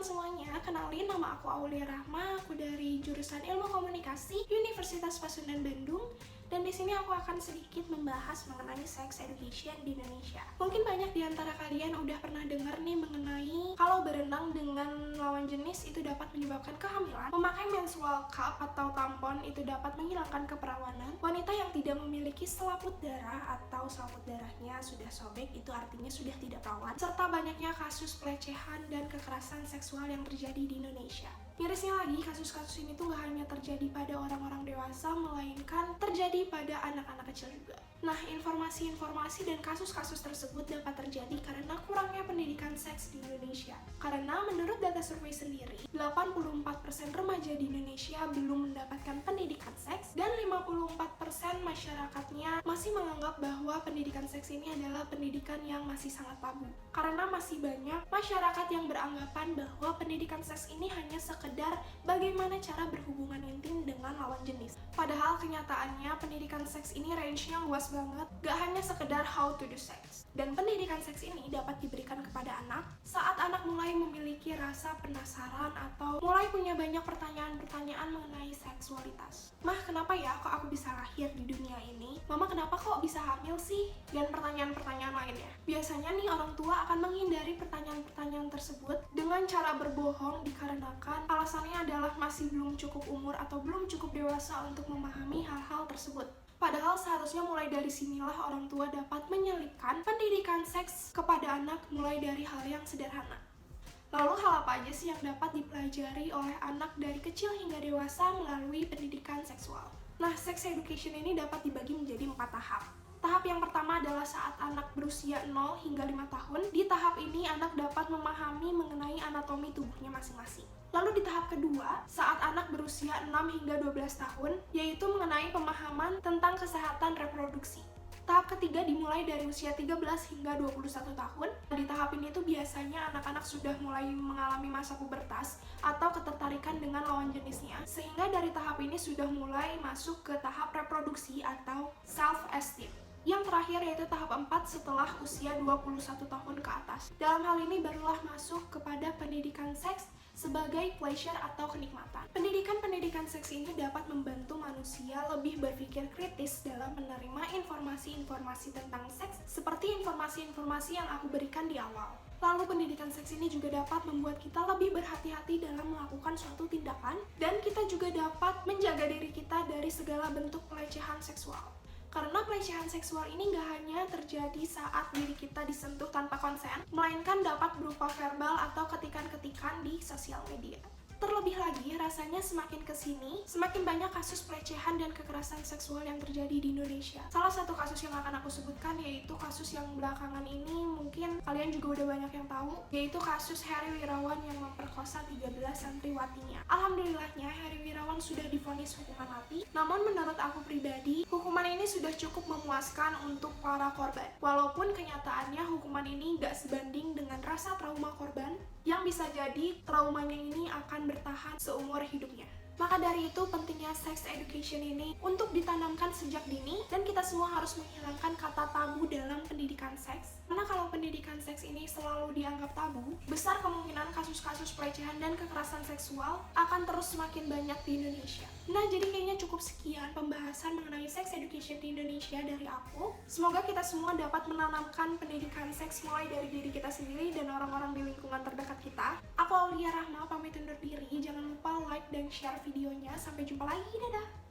semuanya, kenalin nama aku Aulia Rahma, aku dari jurusan Ilmu Komunikasi Universitas Pasundan Bandung. Dan di sini aku akan sedikit membahas mengenai sex education di Indonesia. Mungkin banyak di antara kalian udah pernah dengar nih mengenai kalau berenang dengan lawan jenis itu dapat menyebabkan kehamilan, memakai menstrual cup atau tampon itu dapat menghilangkan keperawanan, wanita yang tidak memiliki selaput darah atau selaput darahnya sudah sobek itu artinya sudah tidak perawan, serta banyaknya kasus pelecehan dan kekerasan seksual yang terjadi di Indonesia. Mirisnya lagi, kasus-kasus ini tuh gak hanya terjadi pada orang-orang dewasa, melainkan terjadi pada anak-anak kecil juga. Nah, informasi-informasi dan kasus-kasus tersebut dapat terjadi karena kurangnya pendidikan seks di Indonesia. Karena menurut data survei sendiri, 84% remaja di Indonesia belum mendapatkan pendidikan seks dan 54% masyarakatnya masih menganggap bahwa pendidikan seks ini adalah pendidikan yang masih sangat tabu. Karena masih banyak masyarakat yang beranggapan bahwa pendidikan seks ini hanya sekedar bagaimana cara berhubungan intim dengan lawan jenis. Padahal kenyataannya pendidikan seks ini range-nya luas banget, gak hanya sekedar how to do sex. Dan pendidikan seks ini dapat diberikan kepada anak saat anak mulai memiliki rasa penasaran atau mulai punya banyak pertanyaan-pertanyaan mengenai seksualitas. Mah, kenapa ya kok aku bisa lahir di dunia ini? Mama, kenapa kok bisa hamil sih? Dan pertanyaan-pertanyaan lainnya. Biasanya nih orang tua akan menghindari pertanyaan-pertanyaan tersebut dengan cara berbohong dikarenakan alasannya adalah masih belum cukup umur atau belum cukup dewasa untuk memahami hal-hal tersebut. Padahal seharusnya mulai dari sinilah orang tua dapat menyelipkan pendidikan seks kepada anak mulai dari hal yang sederhana. Lalu hal apa aja sih yang dapat dipelajari oleh anak dari kecil hingga dewasa melalui pendidikan seksual? Nah, sex education ini dapat dibagi menjadi 4 tahap. Tahap yang pertama adalah saat anak berusia 0 hingga 5 tahun. Di tahap ini anak dapat memahami mengenai anatomi tubuhnya masing-masing. Lalu di tahap kedua, saat anak berusia 6 hingga 12 tahun, yaitu mengenai pemahaman tentang kesehatan reproduksi. Tahap ketiga dimulai dari usia 13 hingga 21 tahun. Di tahap ini tuh biasanya anak-anak sudah mulai mengalami masa pubertas atau ketertarikan dengan lawan jenisnya. Sehingga dari tahap ini sudah mulai masuk ke tahap reproduksi atau self-esteem. Yang terakhir yaitu tahap 4 setelah usia 21 tahun ke atas. Dalam hal ini barulah masuk kepada pendidikan seks sebagai pleasure atau kenikmatan. Pendidikan seks ini dapat membantu manusia lebih berpikir kritis dalam menerima informasi-informasi tentang seks seperti informasi-informasi yang aku berikan di awal. Lalu pendidikan seks ini juga dapat membuat kita lebih berhati-hati dalam melakukan suatu tindakan dan kita juga dapat menjaga diri kita dari segala bentuk pelecehan seksual. Karena pelecehan seksual ini gak hanya terjadi saat diri kita disentuh tanpa konsen, melainkan dapat berupa verbal atau ketikan-ketikan di sosial media. Terlebih lagi, rasanya semakin kesini, semakin banyak kasus pelecehan dan kekerasan seksual yang terjadi di Indonesia. Salah satu kasus yang akan aku sebutkan yaitu kasus yang belakangan ini mungkin kalian juga udah banyak yang tahu, yaitu kasus Heri Wirawan yang memperkosa 13 santriwatinya. Alhamdulillahnya, Heri Wirawan sudah divonis hukuman mati, namun menurut aku pribadi, hukuman ini sudah cukup memuaskan untuk para korban. Walaupun kenyataannya hukuman ini gak sebanding dengan rasa trauma korban, yang bisa jadi traumanya ini akan bertahan seumur hidupnya. Maka dari itu pentingnya sex education ini untuk ditanamkan sejak dini dan kita semua harus menghilangkan kata tabu dalam pendidikan seks. Karena kalau pendidikan seks ini selalu dianggap tabu, besar kemungkinan kasus-kasus pelecehan dan kekerasan seksual akan terus semakin banyak di Indonesia. Nah, jadi kayaknya cukup sekian pembahasan mengenai sex education di Indonesia dari aku. Semoga kita semua dapat menanamkan pendidikan seks mulai dari diri kita sendiri dan orang-orang di lingkungan terdekat kita. Aku Aulia Rahma pamit undur diri. Jangan lupa like dan share videonya. Sampai jumpa lagi. Dadah!